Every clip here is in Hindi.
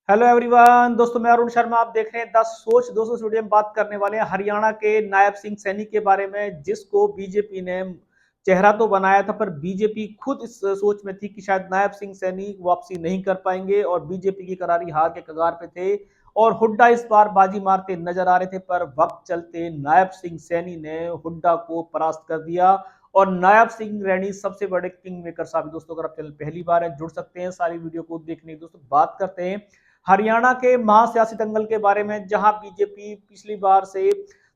हेलो एवरीवन दोस्तों, मैं अरुण शर्मा। आप देख रहे हैं द सोच। दोस्तों, इस वीडियो में बात करने वाले हैं हरियाणा के नायब सिंह सैनी के बारे में, जिसको बीजेपी ने चेहरा तो बनाया था, पर बीजेपी खुद इस सोच में थी कि शायद नायब सिंह सैनी वापसी नहीं कर पाएंगे और बीजेपी की करारी हार के कगार पे थे और हुड्डा इस बार बाजी मारते नजर आ रहे थे। पर वक्त चलते नायब सिंह सैनी ने हुड्डा को परास्त कर दिया और नायब सिंह रैनी सबसे बड़े किंग मेकर साबित। दोस्तों, अगर आप चैनल पहली बार है, जुड़ सकते हैं सारी वीडियो को देखने की। दोस्तों, बात करते हैं हरियाणा के महासियासी दंगल के बारे में, जहां बीजेपी पिछली बार से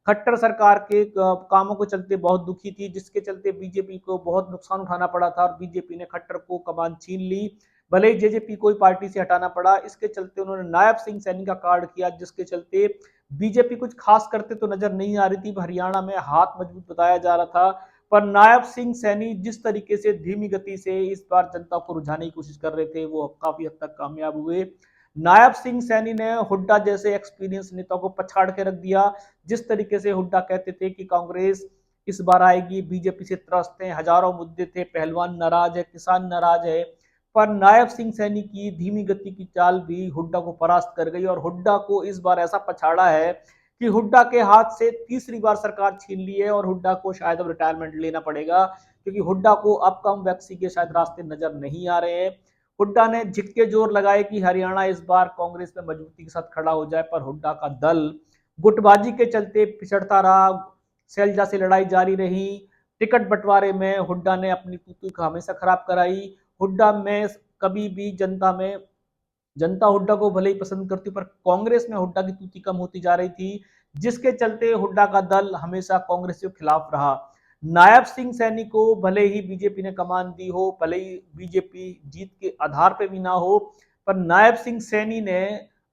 खट्टर सरकार के कामों को चलते बहुत दुखी थी, जिसके चलते बीजेपी को बहुत नुकसान उठाना पड़ा था और बीजेपी ने खट्टर को कमान छीन ली। भले ही जेजेपी को पार्टी से हटाना पड़ा, इसके चलते उन्होंने नायब सिंह सैनी का कार्ड किया, जिसके चलते बीजेपी कुछ खास करते तो नजर नहीं आ रही थी। हरियाणा में हाथ मजबूत बताया जा रहा था, पर नायब सिंह सैनी जिस तरीके से धीमी गति से इस बार जनता को रुझाने की कोशिश कर रहे थे, वो काफी हद तक कामयाब हुए। नायब सिंह सैनी ने हुड्डा जैसे एक्सपीरियंस नेता को पछाड़ के रख दिया। जिस तरीके से हुड्डा कहते थे कि कांग्रेस इस बार आएगी, बीजेपी से त्रस्त है, हजारों मुद्दे थे, पहलवान नाराज है, किसान नाराज है, पर नायब सिंह सैनी की धीमी गति की चाल भी हुड्डा को परास्त कर गई और हुड्डा को इस बार ऐसा पछाड़ा है कि हुड्डा के हाथ से तीसरी बार सरकार छीन ली है और हुड्डा को शायद अब रिटायरमेंट लेना पड़ेगा, क्योंकि हुड्डा को अब कम वैक्सी के शायद रास्ते नजर नहीं आ रहे हैं। हुड्डा ने झिक्के जोर लगाए कि हरियाणा इस बार कांग्रेस में मजबूती के साथ खड़ा हो जाए, पर हुड्डा का दल गुटबाजी के चलते पिछड़ता रहा। सैलजा से लड़ाई जारी रही। टिकट बंटवारे में हुड्डा ने अपनी तूतू का हमेशा खराब कराई। हुड्डा में कभी भी जनता हुड्डा को भले ही पसंद करती, पर कांग्रेस में हुड्डा की तूती कम होती जा रही थी, जिसके चलते हुड्डा का दल हमेशा कांग्रेस के खिलाफ रहा। नायब सिंह सैनी को भले ही बीजेपी ने कमान दी हो, भले ही बीजेपी जीत के आधार पे भी ना हो, पर नायब सिंह सैनी ने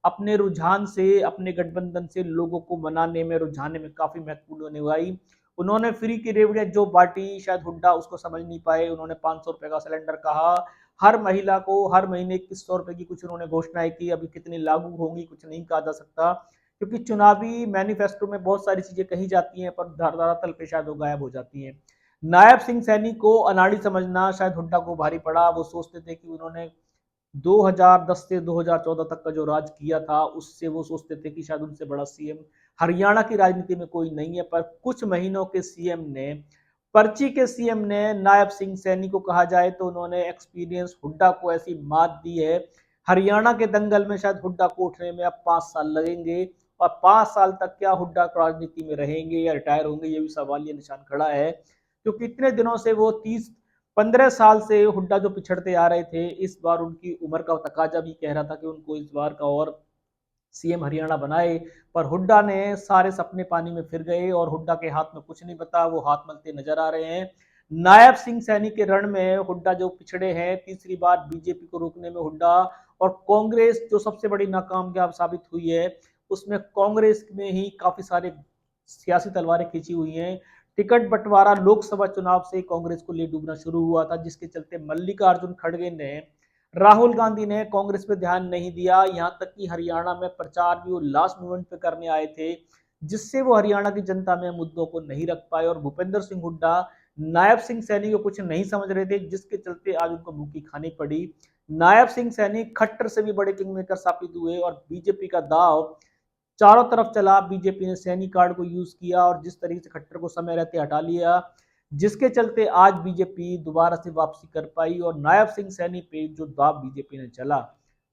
अपने रुझान से, अपने गठबंधन से लोगों को मनाने में, रुझाने में काफी महत्वपूर्ण निभाई। उन्होंने फ्री की रेवड़ियां जो बांटी, शायद हुड्डा उसको समझ नहीं पाए। उन्होंने 500 रुपए का सिलेंडर कहा, हर महिला को हर महीने 2100 रुपए की कुछ उन्होंने घोषणाएं की। अभी कितनी लागू होंगी कुछ नहीं कहा जा सकता, क्योंकि चुनावी मैनिफेस्टो में बहुत सारी चीजें कही जाती हैं, पर धरातल पे शायद वो गायब हो जाती हैं। नायब सिंह सैनी को अनाड़ी समझना शायद हुड्डा को भारी पड़ा। वो सोचते थे कि उन्होंने 2010 से 2014 तक का जो राज किया था, उससे वो सोचते थे कि शायद उनसे बड़ा सीएम हरियाणा की राजनीति में कोई नहीं है। पर कुछ महीनों के सीएम ने, पर्ची के सीएम ने नायब सिंह सैनी को कहा जाए तो उन्होंने एक्सपीरियंस हुड्डा को ऐसी मात दी है। हरियाणा के दंगल में शायद हुड्डा को उठने में अब 5 साल लगेंगे और 5 साल तक क्या हुड्डा राजनीति में रहेंगे या रिटायर होंगे, ये भी सवालिया निशान खड़ा है, क्योंकि इतने दिनों से वो 30-15 साल से हुड्डा जो पिछड़ते आ रहे थे, इस बार उनकी उम्र का तकाजा भी कह रहा था कि उनको इस बार का और सीएम हरियाणा बनाए। पर हुड्डा ने सारे सपने पानी में फिर गए और हुड्डा के हाथ में कुछ नहीं बता, वो हाथ मलते नजर आ रहे हैं। नायब सिंह सैनी के रण में हुड्डा जो पिछड़े हैं, तीसरी बार बीजेपी को रोकने में हुड्डा, और कांग्रेस जो सबसे बड़ी नाकामयाब साबित हुई है, उसमें कांग्रेस में ही काफी सारे सियासी तलवारें खींची हुई हैं। टिकट बंटवारा लोकसभा चुनाव से कांग्रेस को ले डूबना शुरू हुआ था, जिसके चलते मल्लिकार्जुन खड़गे ने, राहुल गांधी ने कांग्रेस पे ध्यान नहीं दिया। यहां तक कि हरियाणा में प्रचार भी वो लास्ट मोमेंट पे करने आए थे, जिससे वो हरियाणा की जनता में मुद्दों को नहीं रख पाए और भूपेंद्र सिंह हुड्डा नायब सिंह सैनी को कुछ नहीं समझ रहे थे, जिसके चलते आज उनको मुक्की खानी पड़ी। नायब सिंह सैनी खट्टर से भी बड़े किंग मेकर साबित हुए और बीजेपी का दाव चारों तरफ चला। बीजेपी ने सैनी कार्ड को यूज किया और जिस तरीके से खट्टर को समय रहते हटा लिया, जिसके चलते आज बीजेपी दोबारा से वापसी कर पाई। और नायब सिंह सैनी पे जो दाव बीजेपी ने चला,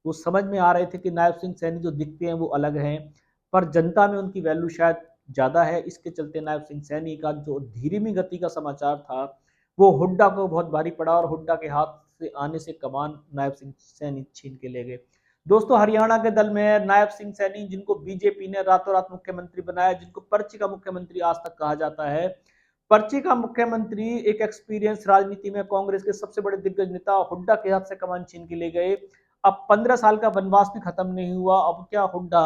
वो समझ में आ रहे थे कि नायब सिंह सैनी जो दिखते हैं वो अलग हैं, पर जनता में उनकी वैल्यू शायद ज्यादा है। इसके चलते नायब सिंह सैनी का जो धीमी गति का समाचार था, वो हुड्डा को बहुत भारी पड़ा और हुड्डा के हाथ से आने से कमान नायब सिंह सैनी छीन के ले गए। दोस्तों, हरियाणा के दल में नायब सिंह सैनी, जिनको बीजेपी ने रातों रात मुख्यमंत्री बनाया, जिनको पर्ची का मुख्यमंत्री आज तक कहा जाता है, पर्ची का मुख्यमंत्री, एक एक्सपीरियंस राजनीति में कांग्रेस के सबसे बड़े दिग्गज नेता हुड्डा के हाथ से कमान छीन के ले गए। अब 15 साल का वनवास भी खत्म नहीं हुआ। अब क्या हुड्डा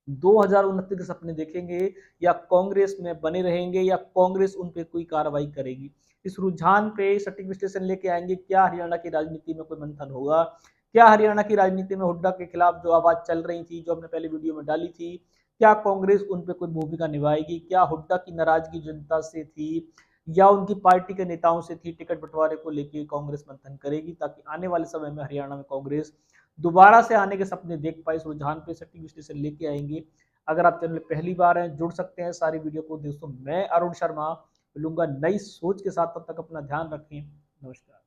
2029 के सपने देखेंगे, या कांग्रेस में बने रहेंगे, या कांग्रेस उन पे कोई कार्रवाई करेगी? इस रुझान पे सटीक विश्लेषण लेके आएंगे। क्या हरियाणा की राजनीति में कोई मंथन होगा? क्या हरियाणा की राजनीति में हुड्डा के खिलाफ जो आवाज चल रही थी, जो हमने पहले वीडियो में डाली थी, क्या कांग्रेस उन पे कोई भूमिका निभाएगी? क्या हुड्डा की नाराजगी जनता से थी या उनकी पार्टी के नेताओं से थी? टिकट बंटवारे को लेकर कांग्रेस मंथन करेगी, ताकि आने वाले समय में हरियाणा में कांग्रेस दोबारा से आने के सपने देख पाए, इस रुझान पे सटीक विश्लेषण लेके आएंगे। अगर आप चैनल पहली बार हैं, जुड़ सकते हैं सारी वीडियो को। दोस्तों मैं अरुण शर्मा मिलूंगा नई सोच के साथ, तब तक अपना ध्यान रखें। नमस्कार।